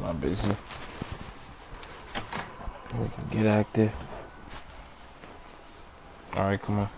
I'm busy. We can get active. Alright, come on.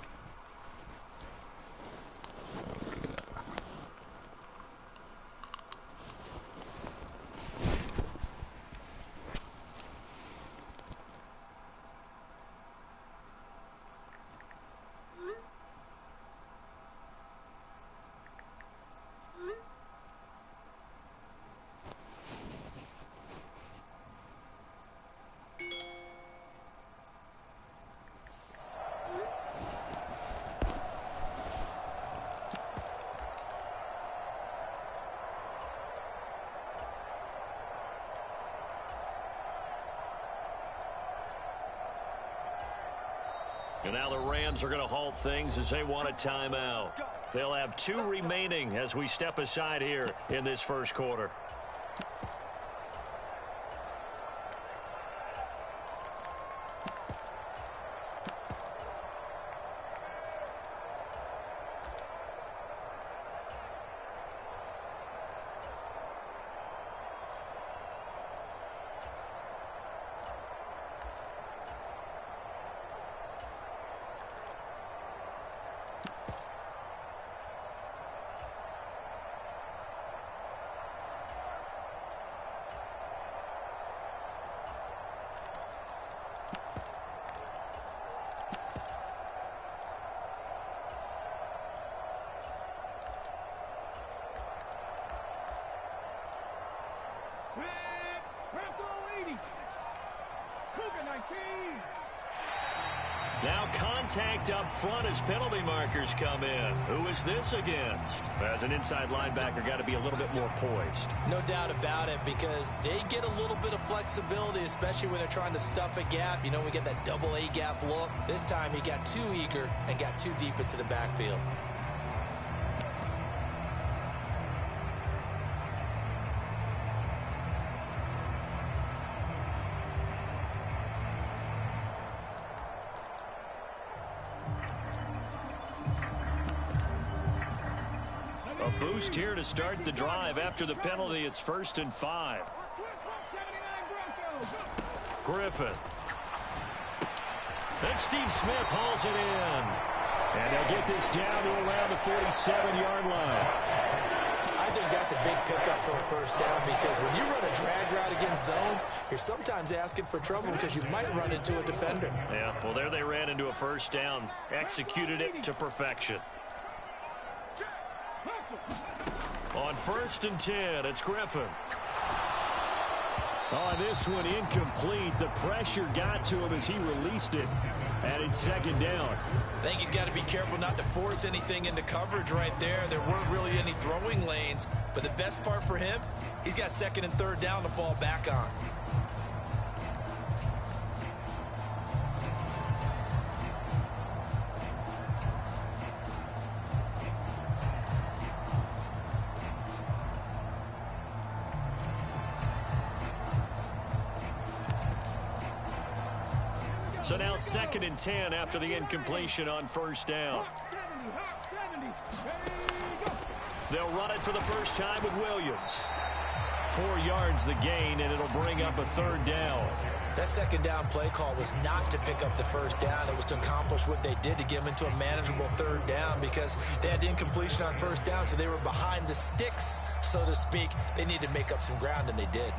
And now the Rams are going to halt things as they want a timeout. They'll have 2 remaining as we step aside here in this first quarter. Now contact up front as penalty markers come in. Who is this against? As an inside linebacker, got to be a little bit more poised. No doubt about it, because they get a little bit of flexibility, especially when they're trying to stuff a gap. You know, we get that double A gap look. This time he got too eager and got too deep into the backfield. Boost here to start the drive. After the penalty, it's 1st and 5. Griffin. Then Steve Smith hauls it in. And they'll get this down to around the 47-yard line. I think that's a big pickup for a first down, because when you run a drag route against zone, you're sometimes asking for trouble because you might run into a defender. Yeah, well, there they ran into a first down. Executed it to perfection. On 1st and 10, it's Griffin. Oh, this one incomplete. The pressure got to him as he released it. And it's 2nd down. I think he's got to be careful not to force anything into coverage right there. There weren't really any throwing lanes. But the best part for him, he's got 2nd and 3rd down to fall back on. So now 2nd and 10 after the incompletion on 1st down. They'll run it for the first time with Williams. 4 yards the gain, and it'll bring up a 3rd down. That 2nd down play call was not to pick up the first down. It was to accomplish what they did, to get them into a manageable 3rd down, because they had the incompletion on 1st down, so they were behind the sticks, so to speak. They needed to make up some ground, and they did.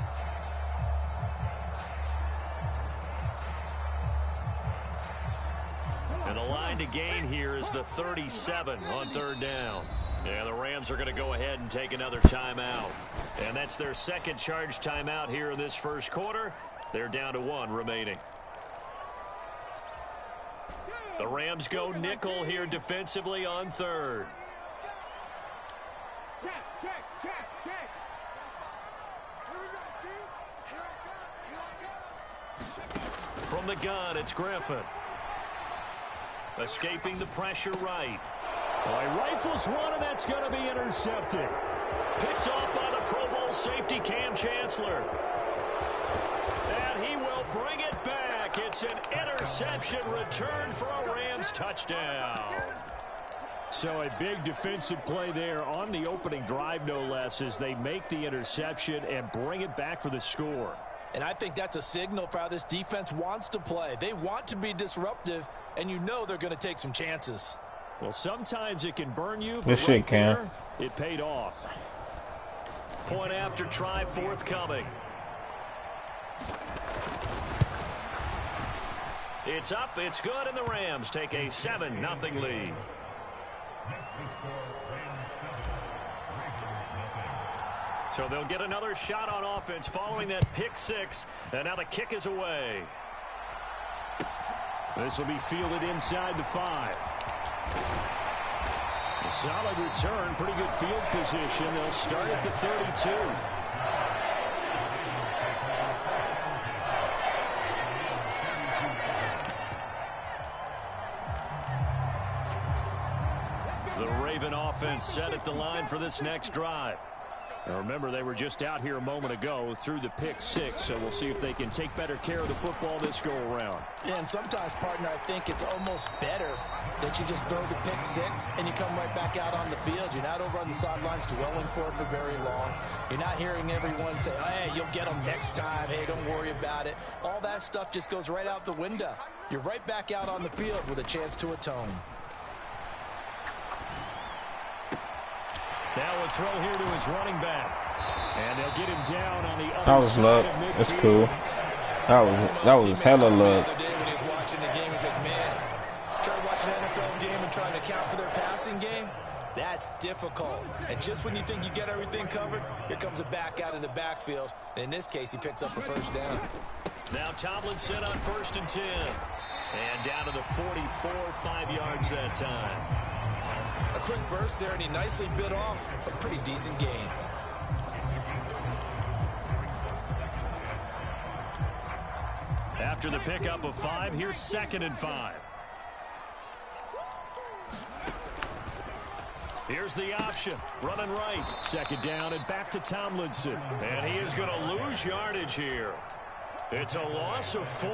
And the line to gain here is the 37 on 3rd down. Yeah, the Rams are going to go ahead and take another timeout. And that's their 2nd charge timeout here in this first quarter. They're down to 1 remaining. The Rams go nickel here defensively on 3rd. From the gun, it's Griffin. Escaping the pressure right. Well, he rifles one, and that's going to be intercepted. Picked off by the Pro Bowl safety Cam Chancellor. And he will bring it back. It's an interception return for a Rams touchdown. So a big defensive play there on the opening drive, no less, as they make the interception and bring it back for the score. And I think that's a signal for how this defense wants to play. They want to be disruptive, and you know they're going to take some chances. Well, sometimes it can burn you, but This shit can. there, it paid off. Point after try forthcoming. It's up, it's good, and the Rams take a 7-0 lead. So they'll get another shot on offense following that pick six, and now the kick is away. This will be fielded inside the 5. A solid return, pretty good field position. They'll start at the 32. The Raven offense set at the line for this next drive. Now remember, they were just out here a moment ago through the pick six, so we'll see if they can take better care of the football this go-around. Yeah, and sometimes, partner, I think it's almost better that you just throw the pick six and you come right back out on the field. You're not over on the sidelines dwelling for it for very long. You're not hearing everyone say, hey, you'll get them next time. Hey, don't worry about it. All that stuff just goes right out the window. You're right back out on the field with a chance to atone. Now a throw here to his running back. And they'll get him down on the That other was side luck. of midfield. That's cool. That was hella luck. The other day when he was watching the game, he's like, man, trying to watch an NFL game and trying to account for their passing game, that's difficult. And just when you think you get everything covered, here comes a back out of the backfield. And in this case, he picks up a first down. Now Tomlin set on 1st and 10. And down to the 44, 5 yards that time. A quick burst there, and he nicely bit off a pretty decent gain. After the pickup of 5, here's 2nd and 5. Here's the option. Running right. 2nd down and back to Tomlinson. And he is going to lose yardage here. It's a loss of 4.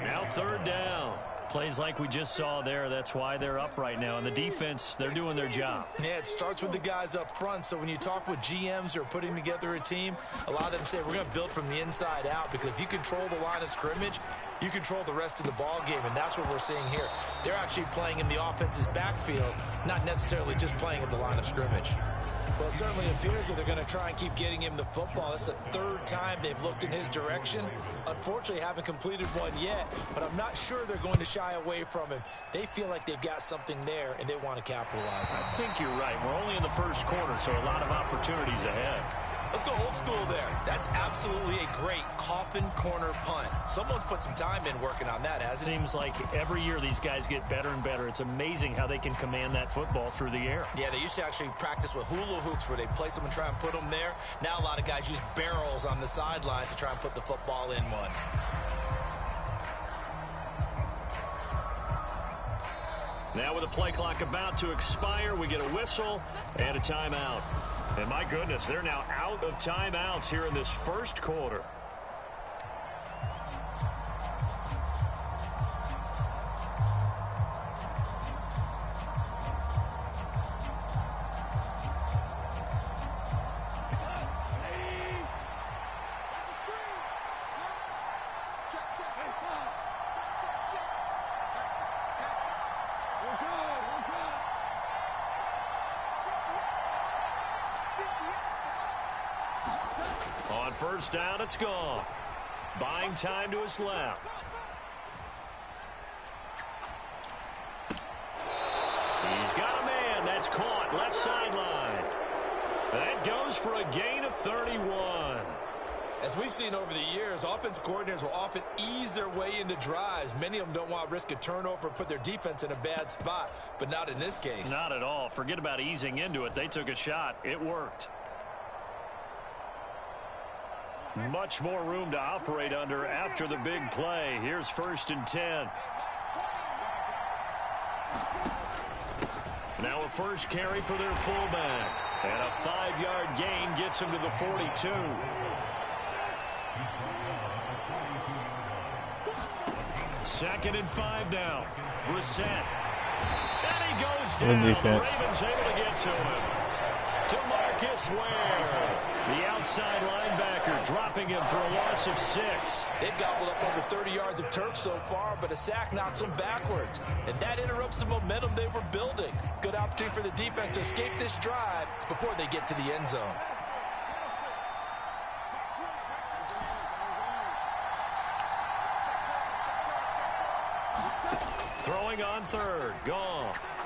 Now 3rd down. Plays like we just saw there. That's why they're up right now. And the defense, they're doing their job. Yeah, it starts with the guys up front. So when you talk with GMs who are putting together a team, a lot of them say we're going to build from the inside out, because if you control the line of scrimmage, you control the rest of the ball game, and that's what we're seeing here. They're actually playing in the offense's backfield, not necessarily just playing at the line of scrimmage. Well, it certainly appears that they're going to try and keep getting him the football. It's the 3rd time they've looked in his direction. Unfortunately, haven't completed one yet, but I'm not sure they're going to shy away from him. They feel like they've got something there, and they want to capitalize on it. I think you're right. We're only in the 1st quarter, so a lot of opportunities ahead. Let's go old school there. That's absolutely a great coffin corner punt. Someone's put some time in working on that, hasn't it? Seems like every year these guys get better and better. It's amazing how they can command that football through the air. Yeah, they used to actually practice with hula hoops where they place them and try and put them there. Now a lot of guys use barrels on the sidelines to try and put the football in one. Now with the play clock about to expire, we get a whistle and a timeout. And my goodness, they're now out of timeouts here in this 1st quarter. On 1st down, it's gone. Buying time to his left. He's got a man. That's caught. Left sideline. That goes for a gain of 31. As we've seen over the years, offensive coordinators will often ease their way into drives. Many of them don't want to risk a turnover or put their defense in a bad spot, but not in this case. Not at all. Forget about easing into it. They took a shot. It worked. Much more room to operate under after the big play. Here's 1st and 10. Now a first carry for their fullback. And a 5-yard gain gets him to the 42. Second and 5 now. Brissett And he goes Good down. The defense. Ravens able to get to him. DeMarcus Ware, the outside linebacker, dropping him for a loss of 6. They've gobbled up over 30 yards of turf so far, but a sack knocks them backwards. And that interrupts the momentum they were building. Good opportunity for the defense to escape this drive before they get to the end zone. Throwing on third. Goff.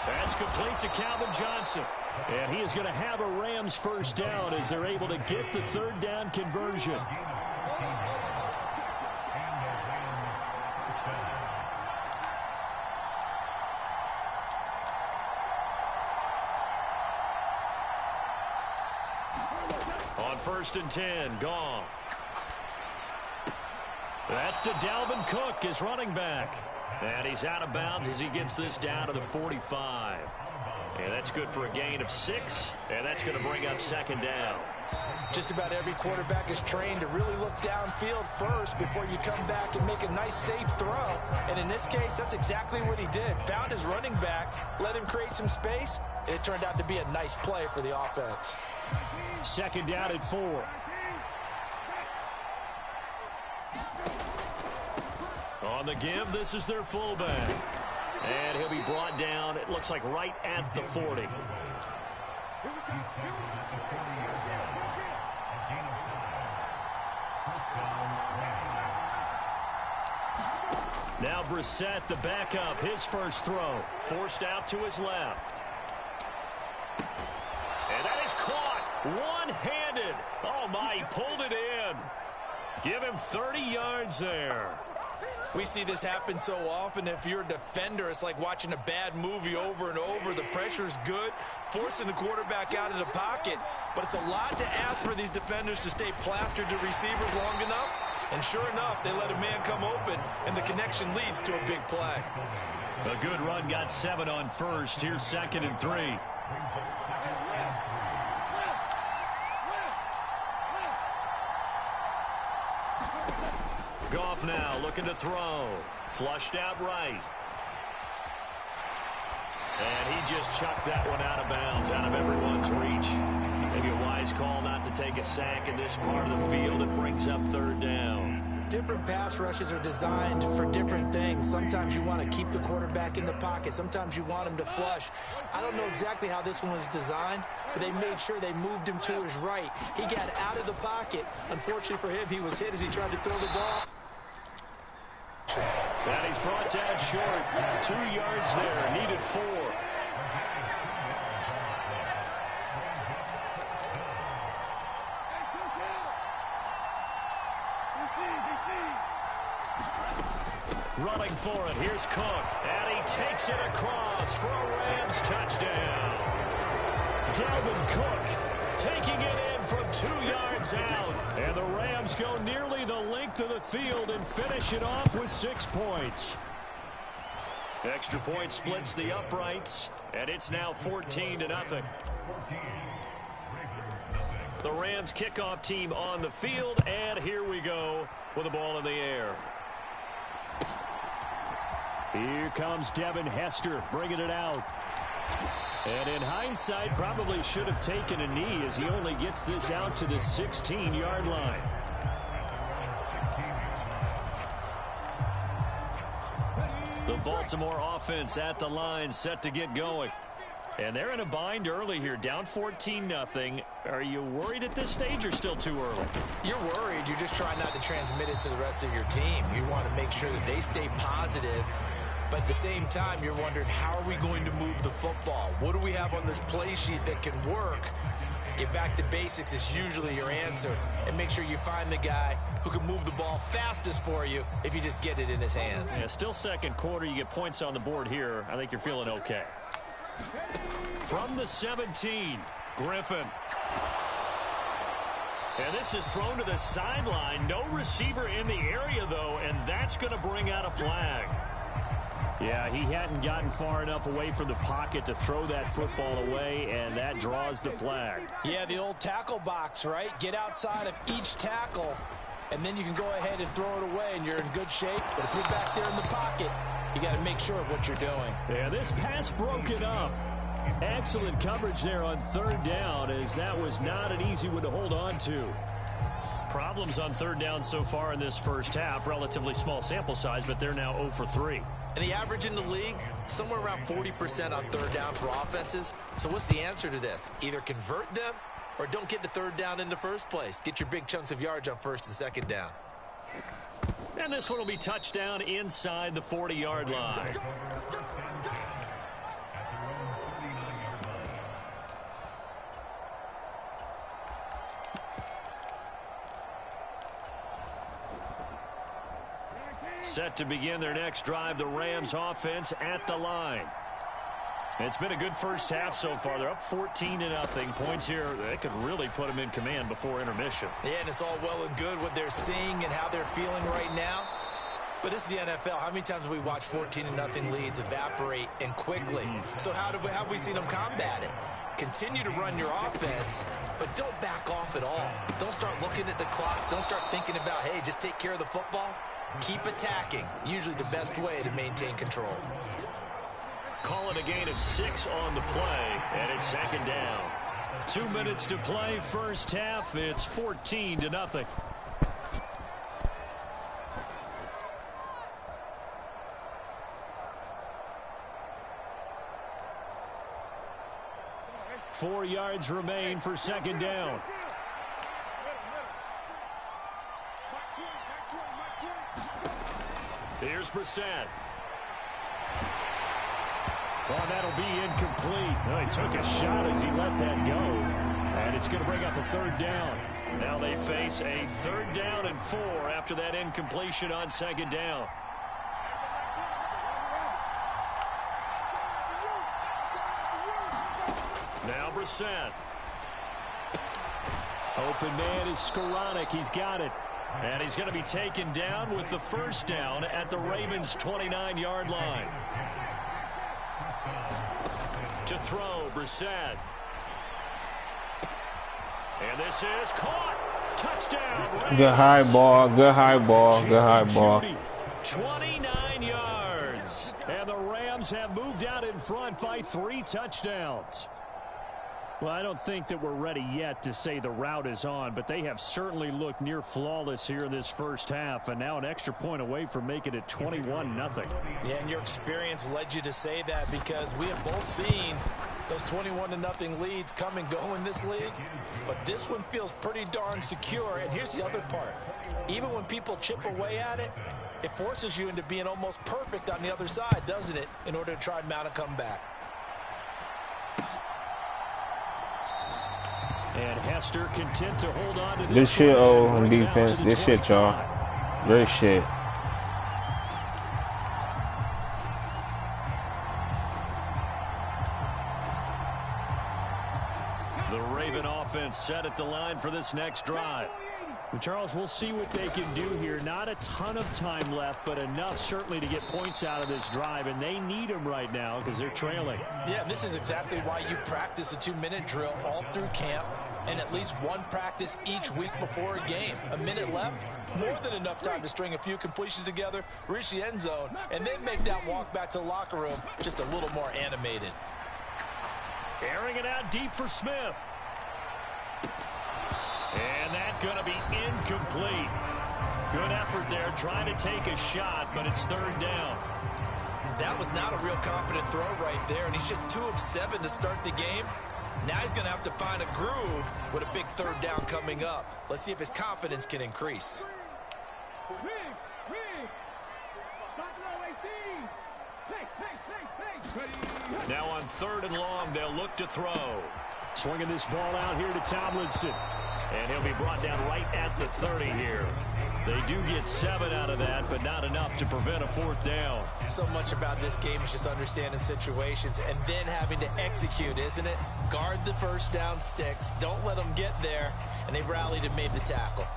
That's complete to Calvin Johnson. And he is going to have a Rams first down as they're able to get the third down conversion. On 1st and 10, Goff. That's to Dalvin Cook, his running back. And he's out of bounds as he gets this down to the 45. And that's good for a gain of 6. And that's going to bring up 2nd down. Just about every quarterback is trained to really look downfield first before you come back and make a nice, safe throw. And in this case, that's exactly what he did. Found his running back, let him create some space, and it turned out to be a nice play for the offense. 2nd down at 4. On the give, this is their fullback. And he'll be brought down, it looks like right at the 40. Now Brissett, the backup, his first throw. Forced out to his left. And that is caught one-handed. Oh, my, he pulled it in. Give him 30 yards there. We see this happen so often. If you're a defender, it's like watching a bad movie over and over. The pressure's good, forcing the quarterback out of the pocket. But it's a lot to ask for these defenders to stay plastered to receivers long enough. And sure enough, they let a man come open, and the connection leads to a big play. A good run got 7 on 1st. Here's 2nd and 3. Goff now looking to throw. Flushed out right. And he just chucked that one out of bounds, out of everyone's reach. Maybe a wise call not to take a sack in this part of the field. It brings up 3rd down. Different pass rushes are designed for different things. Sometimes you want to keep the quarterback in the pocket. Sometimes you want him to flush. I don't know exactly how this one was designed, but they made sure they moved him to his right. He got out of the pocket. Unfortunately for him, he was hit as he tried to throw the ball. And he's brought down short. 2 yards there. Needed 4. Running for it. Here's Cook. And he takes it across for a Rams touchdown. Dalvin Cook taking it in from 2 yards out. And the Rams go nearly the length of the field and finish it off with 6 points. Extra point splits the uprights, and it's now 14-0. The Rams kickoff team on the field, and here we go with the ball in the air. Here comes Devin Hester bringing it out. And in hindsight, probably should have taken a knee as he only gets this out to the 16-yard line. The Baltimore offense at the line, set to get going. And they're in a bind early here, down 14-0. Are you worried at this stage or still too early? You're worried. You're just trying not to transmit it to the rest of your team. You want to make sure that they stay positive. But at the same time, you're wondering, how are we going to move the football? What do we have on this play sheet that can work? Get back to basics is usually your answer. And make sure you find the guy who can move the ball fastest for you if you just get it in his hands. Yeah, still second quarter. You get points on the board here. I think you're feeling okay. From the 17, Griffin. And this is thrown to the sideline. No receiver in the area, though, and that's going to bring out a flag. Yeah, he hadn't gotten far enough away from the pocket to throw that football away, and that draws the flag. Yeah, the old tackle box, right? Get outside of each tackle, and then you can go ahead and throw it away, and you're in good shape. But if you're back there in the pocket, You got to make sure of what you're doing. Yeah, this pass broken up. Excellent coverage there on third down, as that was not an easy one to hold on to. Problems on third down so far in this first half. Relatively small sample size, but they're now 0 for 3. And the average in the league, somewhere around 40% on third down for offenses. So what's the answer to this? Either convert them or don't get to third down in the first place. Get your big chunks of yards on first and second down. And this one will be touchdown inside the 40-yard line. Set to begin their next drive, the Rams offense at the line. It's been a good first half so far. They're up 14-0. Points here, they could really put them in command before intermission. Yeah, and it's all well and good what they're seeing and how they're feeling right now. But this is the NFL. How many times have we watched 14-0 leads evaporate and quickly? So how have we seen them combat it? Continue to run your offense, but don't back off at all. Don't start looking at the clock. Don't start thinking about, hey, just take care of the football. Keep attacking. Usually the best way to maintain control. Call it a gain of 6 on the play, and it's second down. 2 minutes to play, first half. It's 14-0. Four yards remain for second down. Here's Brissett. Well, that'll be incomplete. Well, he took a shot as he let that go. And it's going to bring up a third down. Now they face a 3rd down and 4 after that incompletion on second down. Now Brissett. Open man is Skoranek. He's got it. And he's going to be taken down with the first down at the Ravens' 29-yard line. To throw, Brissett. And this is caught. Touchdown, Ravens. Good high ball, good high ball, good high ball. 29 yards. And the Rams have moved out in front by 3 touchdowns. Well, I don't think that we're ready yet to say the route is on, but they have certainly looked near flawless here in this first half, and now an extra point away from making it 21-0. Yeah, and your experience led you to say that, because we have both seen those 21-0 leads come and go in this league, but this one feels pretty darn secure. And here's the other part. Even when people chip away at it, it forces you into being almost perfect on the other side, doesn't it, in order to try and mount a comeback. And Hester content to hold on to this shit on defense. This shit, y'all. Great shit. The Raven offense set at the line for this next drive. And Charles, we'll see what they can do here. Not a ton of time left, but enough certainly to get points out of this drive, and they need them right now because they're trailing. Yeah, and this is exactly why you practice a 2-minute drill all through camp, and at least one practice each week before a game. A minute left, more than enough time to string a few completions together, reach the end zone, and then make that walk back to the locker room just a little more animated. Airing it out deep for Smith. And that's going to be incomplete. Good effort there, trying to take a shot, but it's 3rd down. That was not a real confident throw right there, and he's just 2 of 7 to start the game. Now he's going to have to find a groove with a big 3rd down coming up. Let's see if his confidence can increase. Now on 3rd and long, they'll look to throw. Swinging this ball out here to Tomlinson. And he'll be brought down right at the 30 here. They do get 7 out of that, but not enough to prevent a 4th down. So much about this game is just understanding situations and then having to execute, isn't it? Guard the first down sticks. Don't let them get there. And they rallied and made the tackle.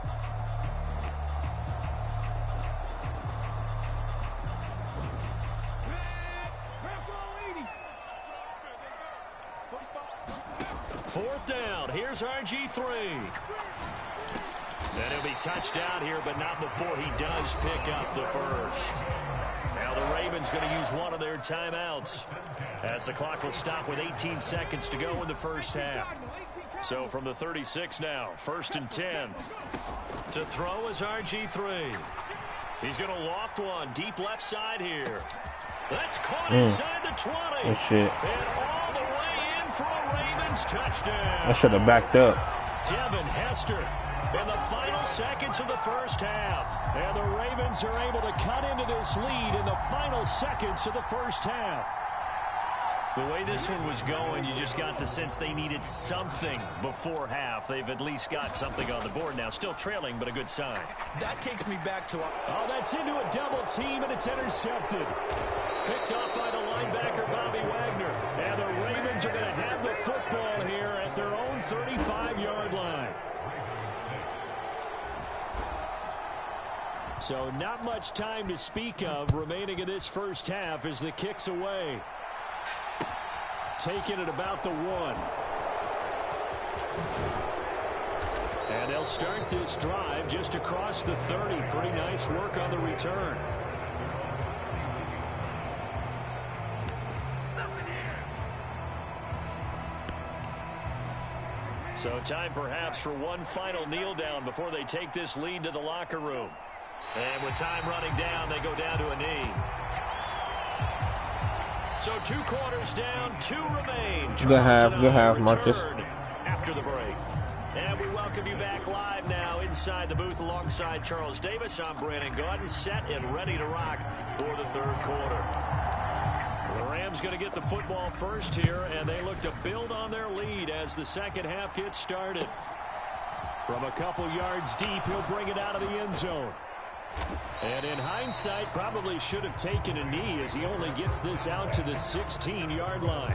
Fourth down. Here's RG3. And he'll be touchdown here, but not before he does pick up the first. Now the Ravens going to use one of their timeouts as the clock will stop with 18 seconds to go in the first half. So from the 36 now, 1st and 10. To throw is RG3. He's going to loft one deep left side here. That's caught inside the 20. Oh, shit. And all the way in for a Ravens touchdown. I should have backed up. Devin Hester in the final seconds of the first half. And the Ravens are able to cut into this lead in the final seconds of the first half. The way this one was going, you just got the sense they needed something before half. They've at least got something on the board now. Still trailing, but a good sign. That takes me back to Oh, that's into a double team, and it's intercepted. Picked off by the linebacker, Bobby Wagner. And the Ravens are going to have the football here at their own 35-yard line. So not much time to speak of remaining in this first half as the kick's away. Taking it about the 1. And they'll start this drive just across the 30. Pretty nice work on the return. So time perhaps for one final kneel down before they take this lead to the locker room. And with time running down, they go down to a knee. So 2 quarters down, 2 remain. Good half, Marcus. After the break. And we welcome you back live now inside the booth alongside Charles Davis. I'm Brandon Gaudin, set and ready to rock for the third quarter. The Rams going to get the football first here, and they look to build on their lead as the second half gets started. From a couple yards deep, he'll bring it out of the end zone. And in hindsight, probably should have taken a knee as he only gets this out to the 16-yard line.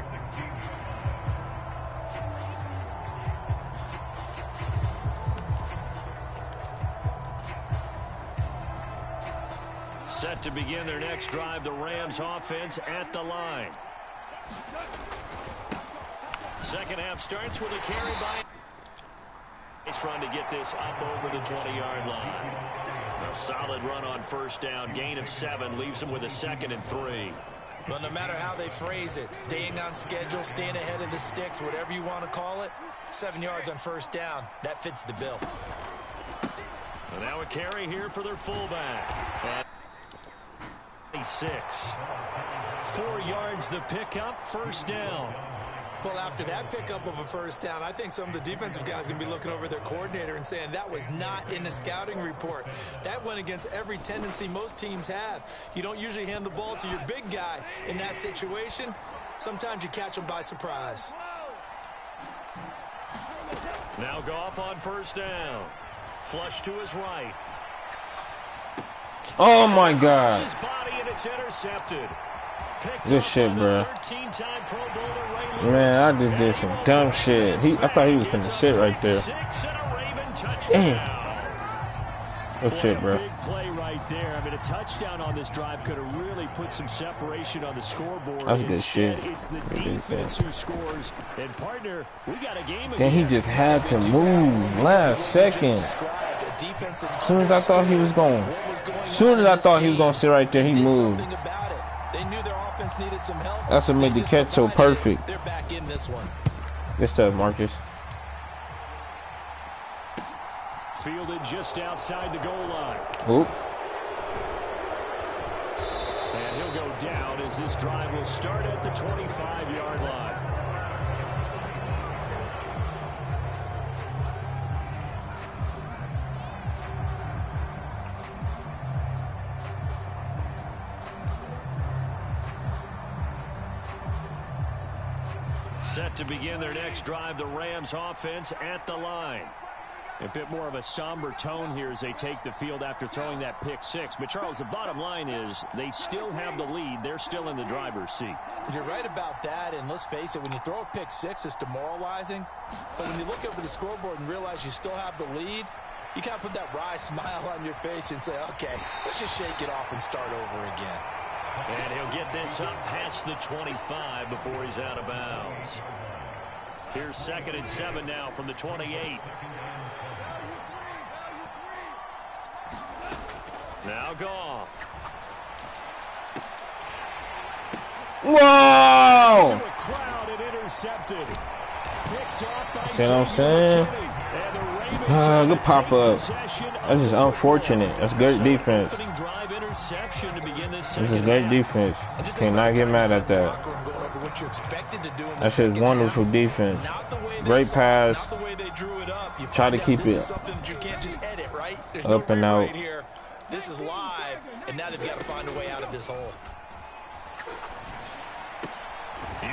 Set to begin their next drive, the Rams offense at the line. Second half starts with a carry by. He's trying to get this up over the 20-yard line. A solid run on first down. Gain of 7 leaves him with a 2nd and 3. Well, no matter how they phrase it, staying on schedule, staying ahead of the sticks, whatever you want to call it, 7 yards on first down. That fits the bill. And now a carry here for their fullback. 6. 4 yards the pickup, first down. Well, after that pickup of a first down, I think some of the defensive guys are going to be looking over their coordinator and saying that was not in the scouting report. That went against every tendency most teams have. You don't usually hand the ball to your big guy in that situation. Sometimes you catch them by surprise. Now Goff on first down. Flush to his right. Oh, my God. His body and it's intercepted. Good shit, bro. Man, I just did some dumb shit. I thought he was finna sit right there. Damn. Good shit, bro. Big play right there. I mean, a touchdown on this drive could have really put some separation on the scoreboard. That's good shit. It's the defense who scores. And partner, we got a game again. Then he just had to move last second. As soon as I thought he was going, sit right there, he moved. They knew their offense needed some help. That's what made the catch so perfect. They're back in this one. Good stuff, Marcus. Fielded just outside the goal line. Oop. And he'll go down as this drive will start at the 25-yard line. Set to begin their next drive, the Rams offense at the line. A bit more of a somber tone here as they take the field after throwing that pick 6. But, Charles, the bottom line is they still have the lead. They're still in the driver's seat. You're right about that, and let's face it, when you throw a pick 6, it's demoralizing. But when you look over the scoreboard and realize you still have the lead, you kind of put that wry smile on your face and say, okay, let's just shake it off and start over again. And he'll get this up past the 25 before he's out of bounds. Here's 2nd and 7 now from the 28. Now Goff. Whoa! Crowd and intercepted. You know what I'm saying? Good pop up. That's just unfortunate. That's great defense. This is great defense. Cannot get mad at that. That shit's wonderful defense. Great pass. Try to keep it up and out. This is live, and now they've got to find a way out of this hole.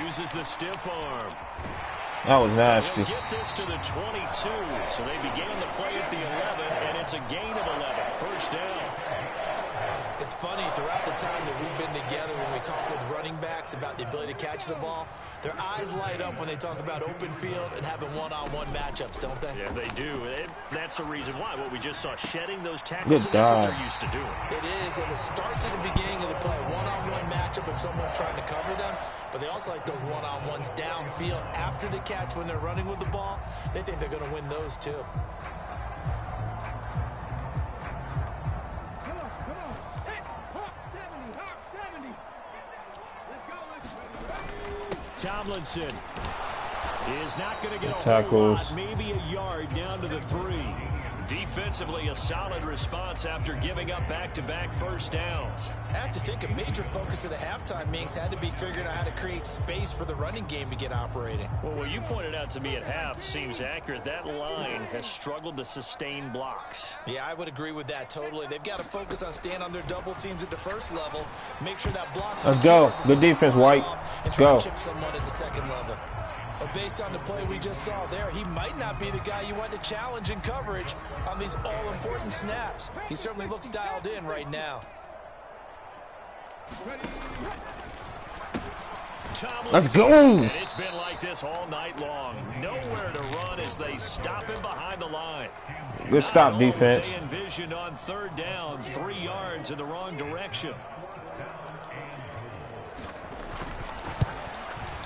Uses the stiff arm. That was nasty. Get this to the 22. So they began the play at the 11, and it's a gain of 11. First down. It's funny, throughout the time that we've been together, when we talk with running backs about the ability to catch the ball, their eyes light up when they talk about open field and having one-on-one matchups, don't they? Yeah, they do. That's the reason why. What we just saw, shedding those tackles, Good that's what God. they're used to doing. It is, and it starts at the beginning of the play, one-on-one matchup with someone trying to cover them, but they also like those one-on-ones downfield after the catch when they're running with the ball. They think they're going to win those too. Tomlinson is not going to get a tackles. whole lot, maybe a yard down to the 3. Defensively, a solid response after giving up back-to-back first downs. I have to think a major focus of the halftime meetings had to be figuring out how to create space for the running game to get operating. Well, what you pointed out to me at half seems accurate. That line has struggled to sustain blocks. Yeah, I would agree with that totally. They've got to focus on staying on their double teams at the first level, make sure that block's Let's go. Good defense, White. and Go. try to chip someone at the second level. But based on the play we just saw there, he might not be the guy you want to challenge in coverage on these all-important snaps. He certainly looks dialed in right now. Let's go. And it's been like this all night long. Nowhere to run as they stop him behind the line. Good stop, defense. They envisioned on third down, 3 yards in the wrong direction.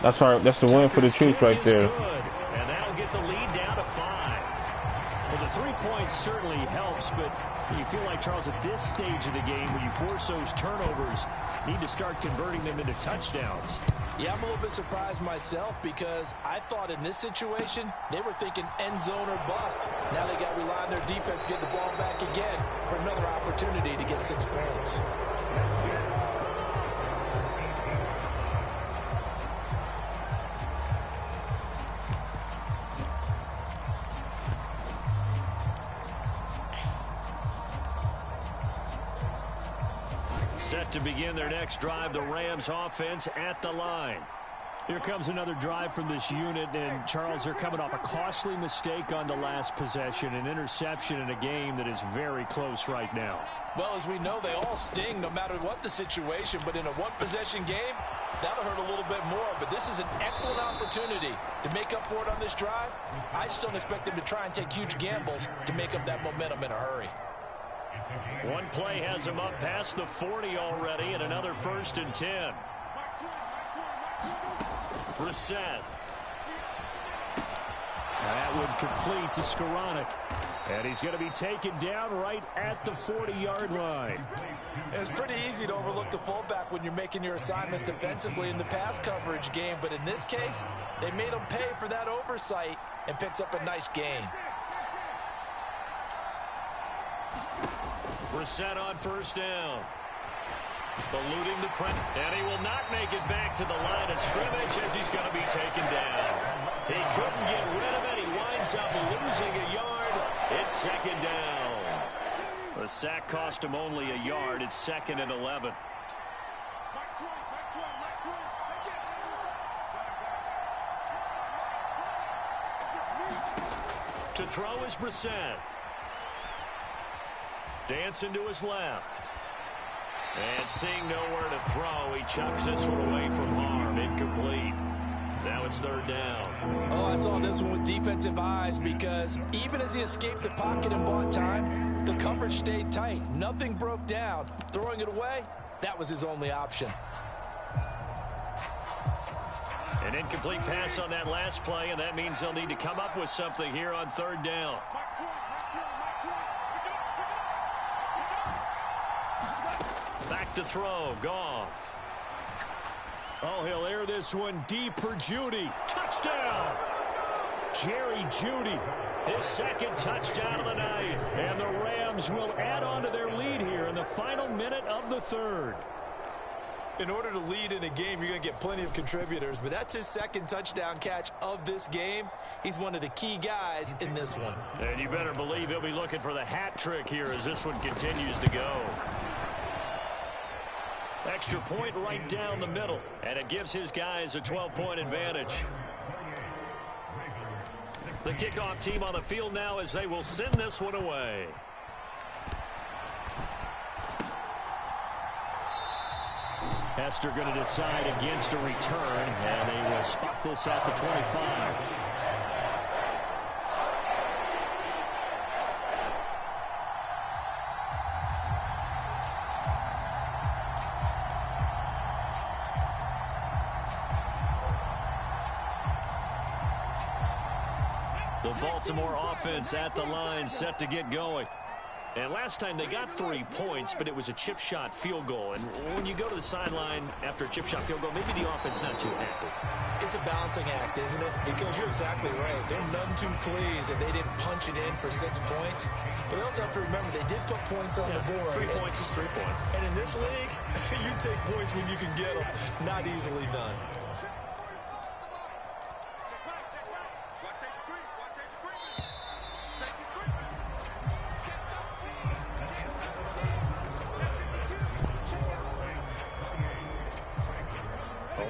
That's all right. That's the win for the troops right there. And that'll get the lead down to 5. Well, the 3 points certainly helps, but you feel like, Charles, at this stage of the game, when you force those turnovers, need to start converting them into touchdowns. Yeah, I'm a little bit surprised myself because I thought in this situation, they were thinking end zone or bust. Now they got to rely on their defense, get the ball back again for another opportunity to get 6 points. Set to begin their next drive, the Rams offense at the line. Here comes another drive from this unit, and Charles, they're coming off a costly mistake on the last possession, an interception in a game that is very close right now. Well, as we know, they all sting no matter what the situation, but in a one-possession game, that'll hurt a little bit more. But this is an excellent opportunity to make up for it on this drive. I just don't expect them to try and take huge gambles to make up that momentum in a hurry. One play has him up past the 40 already, and another 1st and 10. Brissett. That would complete to Skoranek. And he's going to be taken down right at the 40-yard line. It's pretty easy to overlook the fullback when you're making your assignments defensively in the pass coverage game. But in this case, they made him pay for that oversight and picks up a nice gain. Brissett on 1st down. Eluding the press. And he will not make it back to the line of scrimmage as he's going to be taken down. He couldn't get rid of it. He winds up losing a yard. It's 2nd down. The sack cost him only a yard. It's 2nd and 11. To throw is Brissett. Dancing to his left. And seeing nowhere to throw, he chucks this one away from harm. Incomplete. Now it's 3rd down. Oh, I saw this one with defensive eyes because even as he escaped the pocket and bought time, the coverage stayed tight. Nothing broke down. Throwing it away, that was his only option. An incomplete pass on that last play, and that means they'll need to come up with something here on 3rd down. Back to throw. Goff. Oh, he'll air this one deep for Judy. Touchdown! Jerry Judy, his second touchdown of the night. And the Rams will add on to their lead here in the final minute of the third. In order to lead in a game, you're going to get plenty of contributors, but that's his second touchdown catch of this game. He's one of the key guys in this one. And you better believe he'll be looking for the hat trick here as this one continues to go. Extra point right down the middle, and it gives his guys a 12-point advantage. The kickoff team on the field now as they will send this one away. Hester going to decide against a return, and they will spot this at the 25. The Baltimore offense at the line set to get going. And last time they got 3 points, but it was a chip shot field goal. And when you go to the sideline after a chip shot field goal, maybe the offense not too happy. It's a balancing act, isn't it? Because you're exactly right. They're none too pleased that they didn't punch it in for 6 points. But they also have to remember they did put points on the board. 3 points is 3 points. And in this league, you take points when you can get them. Not easily done.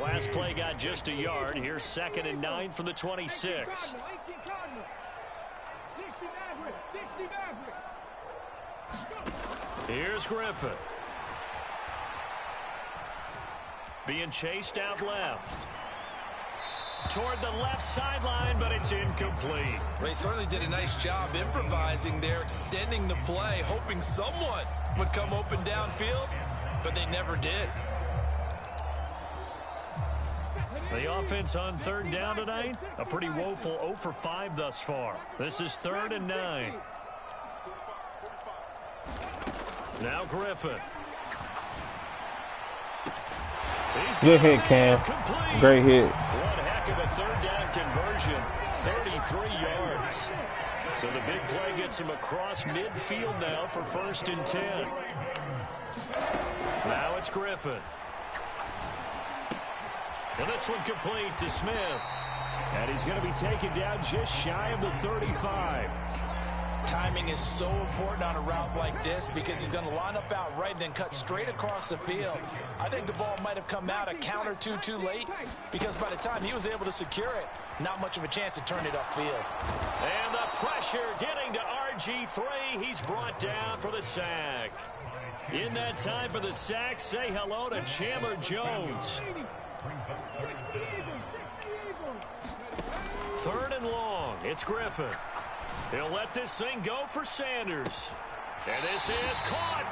Last play got just a yard. Here's 2nd and 9 from the 26. Here's Griffin. Being chased out left. Toward the left sideline, but it's incomplete. They certainly did a nice job improvising there, extending the play, hoping someone would come open downfield, but they never did. The offense on 3rd down tonight, a pretty woeful 0 for 5 thus far. This is 3rd and 9. Now Griffin. Good hit, Cam. Complete. Great hit. One heck of a 3rd down conversion, 33 yards. So the big play gets him across midfield now for 1st and 10. Now it's Griffin. And this one complete to Smith. And he's going to be taken down just shy of the 35. Timing is so important on a route like this because he's going to line up out right and then cut straight across the field. I think the ball might have come out a count or two too late because by the time he was able to secure it, not much of a chance to turn it upfield. And the pressure getting to RG3. He's brought down for the sack. In that time for the sack, say hello to Chandler Jones. 3rd and long. It's Griffin. He'll let this thing go for Sanders. And this is caught.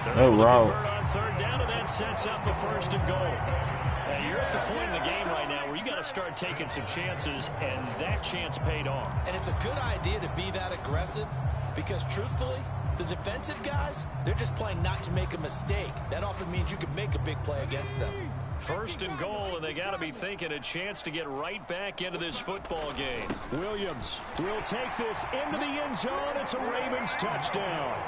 They're able to convert on 3rd down, and that sets up the 1st and goal. Now, you're at the point in the game right now where you got to start taking some chances, and that chance paid off. And it's a good idea to be that aggressive because, truthfully, the defensive guys, they're just playing not to make a mistake. That often means you can make a big play against them. 1st and goal, and they got to be thinking a chance to get right back into this football game. Williams will take this into the end zone. It's a Ravens touchdown.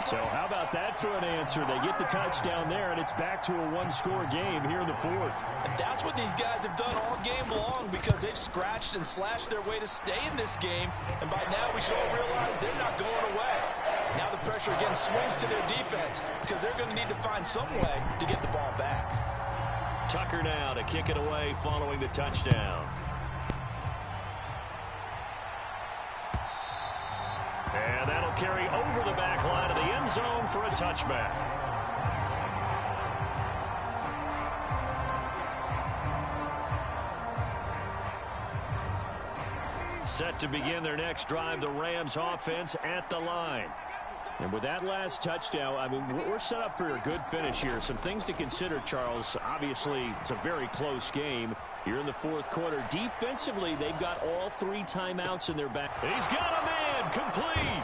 So how about that for an answer? They get the touchdown there, and it's back to a one-score game here in the 4th. And that's what these guys have done all game long because they've scratched and slashed their way to stay in this game. And by now we should all realize they're not going away. Now the pressure again swings to their defense because they're going to need to find some way to get the ball back. Tucker now to kick it away following the touchdown. And that'll carry over the back line of the end zone for a touchback. Set to begin their next drive, the Rams offense at the line. And with that last touchdown, I mean, we're set up for a good finish here. Some things to consider, Charles. Obviously, it's a very close game. You're in the 4th quarter. Defensively, they've got all 3 timeouts in their back. He's got a man complete.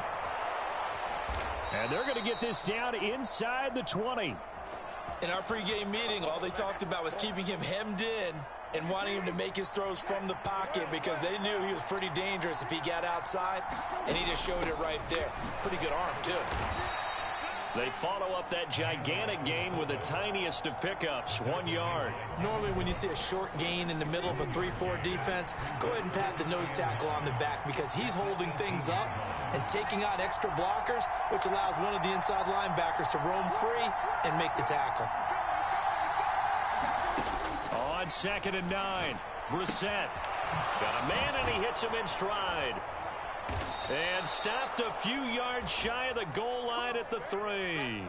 And they're going to get this down inside the 20. In our pregame meeting, all they talked about was keeping him hemmed in and wanting him to make his throws from the pocket because they knew he was pretty dangerous if he got outside, and he just showed it right there. Pretty good arm, too. They follow up that gigantic gain with the tiniest of pickups, 1 yard. Normally when you see a short gain in the middle of a 3-4 defense, go ahead and pat the nose tackle on the back because he's holding things up and taking on extra blockers, which allows one of the inside linebackers to roam free and make the tackle. On 2nd and 9, Brissett got a man and he hits him in stride. And stopped a few yards shy of the goal line at the 3.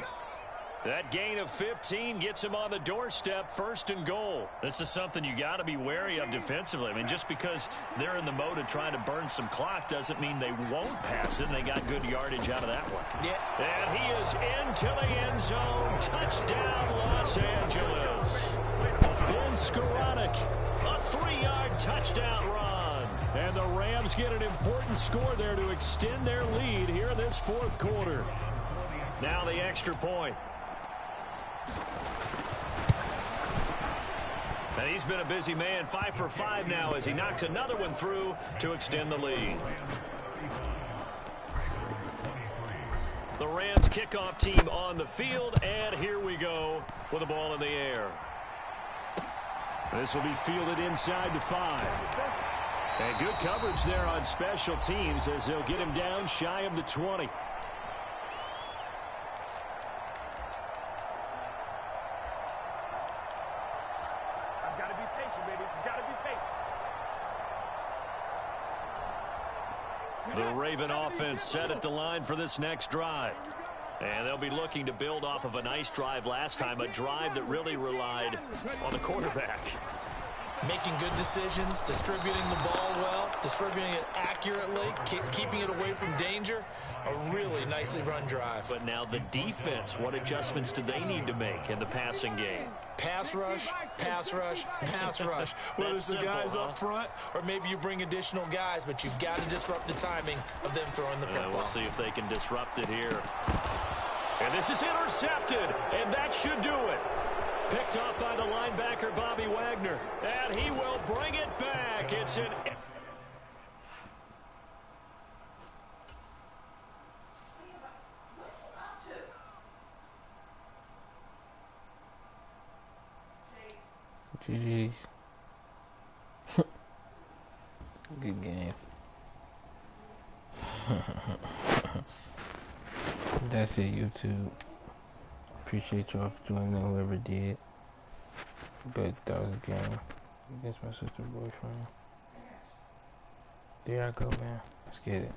That gain of 15 gets him on the doorstep, 1st and goal. This is something you got to be wary of defensively. I mean, just because they're in the mode of trying to burn some clock doesn't mean they won't pass it. And they got good yardage out of that one. Yeah. And he is into the end zone. Touchdown, Los Angeles. Ben Skoranek, a 3-yard touchdown run. And the Rams get an important score there to extend their lead here in this 4th quarter. Now the extra point. And he's been a busy man, 5 for 5 now as he knocks another one through to extend the lead. The Rams kickoff team on the field, and here we go with the ball in the air. This will be fielded inside the 5. And good coverage there on special teams as they'll get him down shy of the 20. Just got to be patient, baby. Just got to be patient. The Raven offense set at the line for this next drive. And they'll be looking to build off of a nice drive last time, a drive that really relied on the quarterback. Making good decisions, distributing the ball well, distributing it accurately, keeping it away from danger. A really nicely run drive. But now the defense, what adjustments do they need to make in the passing game? Pass rush, pass rush, pass rush. Whether it's the guys up front or maybe you bring additional guys, but you've got to disrupt the timing of them throwing the football. We'll see if they can disrupt it here. And this is intercepted, and that should do it. Picked up by the linebacker, Bobby Wagner. And he will bring it back. It's an... GG. Good game. That's it, YouTube. Appreciate y'all for joining, whoever did. But that was a game against my sister's boyfriend. There I go, man. Let's get it.